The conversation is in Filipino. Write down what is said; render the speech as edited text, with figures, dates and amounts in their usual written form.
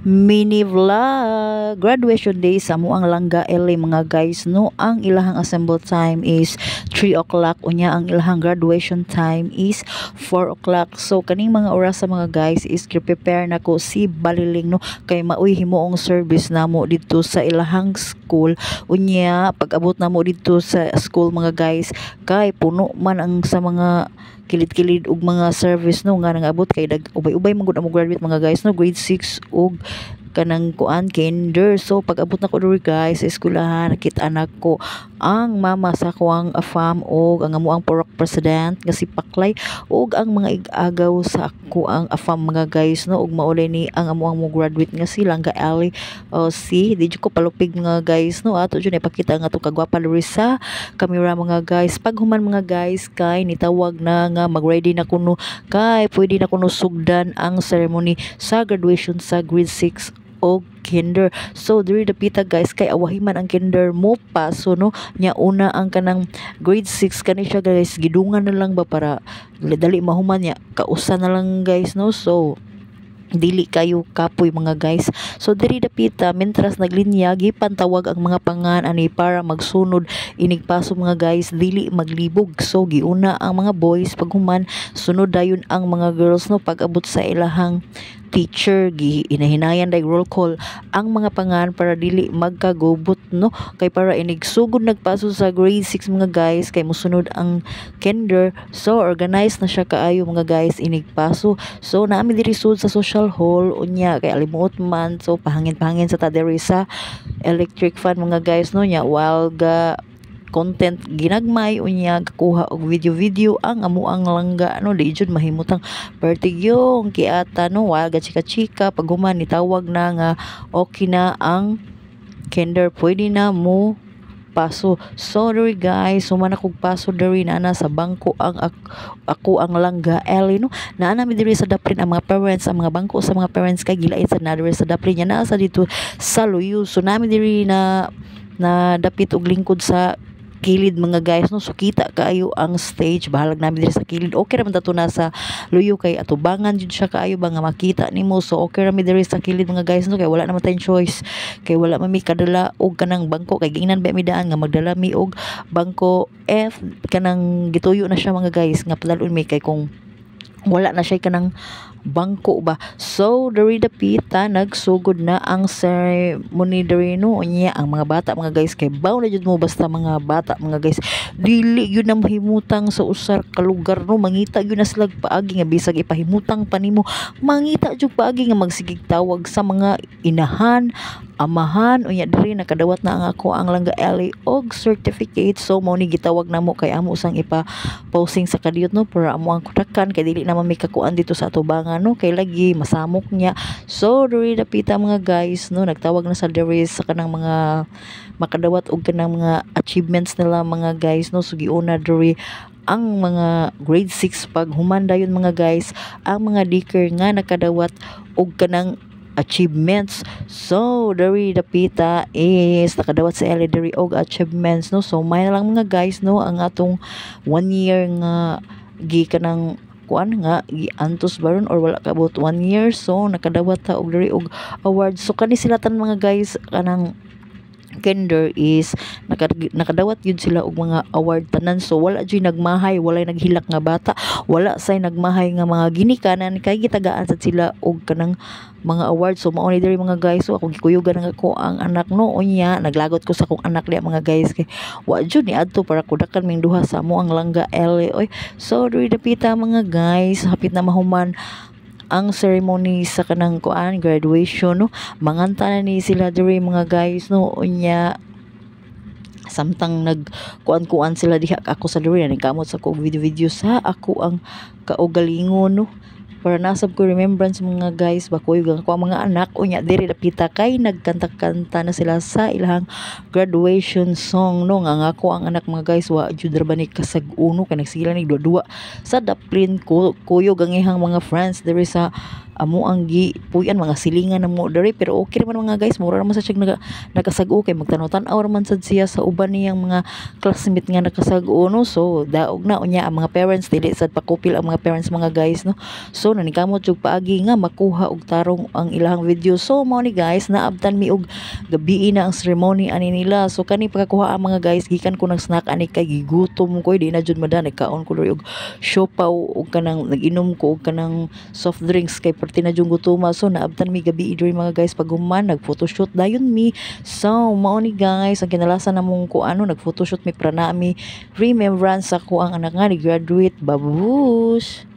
mini vlog graduation day sa mo ang langga LA mga guys no. Ang ilahang assemble time is 3 o'clock unya ang ilahang graduation time is 4 o'clock. So kaning mga oras sa mga guys is prepare na ko si Baliling no kay maoy himuong service namo dito sa ilahang school unya pag abot namo dito sa school mga guys kay puno man ang sa mga kilid-kilid og mga service no nga nangabot kay ubay-ubay man gud ang graduate mga guys no grade 6 og kanang kuan kinder. So pag abot na ko diri guys sa eskwelahan nakita anak ko ang mama sa kuang afam og ang amuang porok president nga si Paklay og ang mga ig-agaw sa ako ang afam mga guys no og maulay ni ang amuang mo graduate nga si Langga Ali si di ko palupig mga guys no ato jud ipakita nga to kagwapa diri sa camera mga guys. Pag human mga guys kay nitawag na nga mag-ready na kuno kay pwede na kuno sugdan ang ceremony sa graduation sa grade 6 o kinder. So diri dapita guys kay awahi man ang kinder mo paso no nya una ang kanang grade 6 kani siya guys gidungan na lang ba para dali mahuman nya kausa na lang guys no. So dili kayo kapoy mga guys. So diri dapita mentras naglinya gipantawag ang mga pangan ani para magsunod inigpaso mga guys dili maglibog. So giuna ang mga boys paghuman sunod dayon ang mga girls no pag abot sa ilahang teacher inahinayan day roll call ang mga pangan para dili magkagubot no kay para inigsugod nagpaso sa grade 6 mga guys kay mosunod ang kinder. So organized na siya kaayo mga guys inigpaso. So naami diri sud sa social hall unya kay alimuot man so pahangin-pahangin sa diri sa electric fan mga guys no nya while ga content ginagmay unya gakuha og video ang amuang langga no di jud mahimutang pertigyong kiata no waga chika-chika pag human nitawag na nga okay na ang kinder pwede na mo paso. So diri guys human akong paso diri na sa bangko ang ako ang Langga Ellie no naa mi diri sa daprin ang mga parents ang mga bangko sa mga parents kay gilain sa na diri sa daprin nya naa sa dito sa luyo. So nami diri na dapit og lingkod sa kilid mga guys no so kita kaayo ang stage bahalag namin diri sa kilid okay ra man tato na sa luyo kay atubangan jud siya kaayo ba nga makita nimo. So okay ra mi diri sa kilid mga guys no kay wala naman tayong choice kay wala man mi kadala og kanang bangko kay giingnan ba mi daan nga magdala mi og bangko F kanang gituyo na siya mga guys nga padalon mi kay kung wala na siya kanang bangko ba. So diri dapita nagsugod na ang ceremony diri no unya ang mga bata mga guys kay baw na jud mo basta mga bata mga guys dili yun na mahimutang sa usar ka lugar no mangita yun na sila paagi nga bisag ipahimutang pa nimo mangita jud paagi nga magsigig tawag sa mga inahan amahan unya diri nakadawat na ang ako ang Langga Ellie og certificate. So mao ni gitawag namo kay amo usang ipa-posting sa kadiyot no para amo ang kudakan kay dili naman may kakuan dito sa atubangan no kay lagi masamok niya. So diri dapita mga guys no nagtawag na sa diri sa kanang mga makadawat og kanang mga achievements nila mga guys no. So giuna diri ang mga grade 6 pag human dayon mga guys ang mga diker nga nakadawat og kanang achievements. So diri dapita is nakadawat sa diri og achievements no. So may na lang mga guys no ang atong 1 year nga kanang kuan nga giantos baron or wala ka about 1 year. So nakadawat ta og diri og award. So kani sila tan mga guys kanang kinder is nakadawat yun sila og mga award tanan. So wala jud nagmahay wala naghilak nga bata wala say nagmahay nga mga ginikanan kay gitagaan sad sila og kanang mga award. So mao ni diri mga guys so ako gikuyugan nga ko ang anak no unya naglagot ko sa akong anak diya mga guys kay wa jud ni adto para kudakan ming duha sa mo ang Langga Ellie oy. So diri dapita mga guys hapit na mahuman ang ceremony sa kanang kuan graduation no manganta na ni sila diri mga guys no unya samtang nagkuan-kuan sila diha ako sa diri nagkamot sa ko video sa ako ang kaugalingon no para nasab ko remembrance mga guys bakuyog ako ang mga anak unya diri dapita kay nagkanta-kanta na sila sa ilahang graduation song no nga ako ang anak mga guys wa jud ra ba ni kasag-uno kay nagsila ni duwa sa daplin ko kuyog ang ihang mga friends diri sa amo ang gi puyan mga silingan na mo diri, pero okay naman mga guys, mura naman sa siya nakasag-o kay magtanaw-tanaw raman sad siya sa uban niyang mga classmate nga nakasag-o no. So daog na unya ang mga parents dili sad pakupil ang mga parents mga guys no. So nanikamot jud paagi nga makuha og tarong ang ilahang video. So mao ni guys, naabtan mi og gabi na ang ceremony ani nila. So kani pagkakuha ang mga guys, gikan ko ng snack ani kay gigutom ko, di na jud madan kaon ko og siopaw og kanang nag-inom ko og kanang soft drinks kay perti na jud gutuma. So naabtan mi gabi diri mga guys, pag human nag photoshoot dayon mi. So mao ni guys, ang kinalasan namong ko ano, nag photoshoot mi para na mi remembrance sa ko ang anak nga ni graduate. Babush.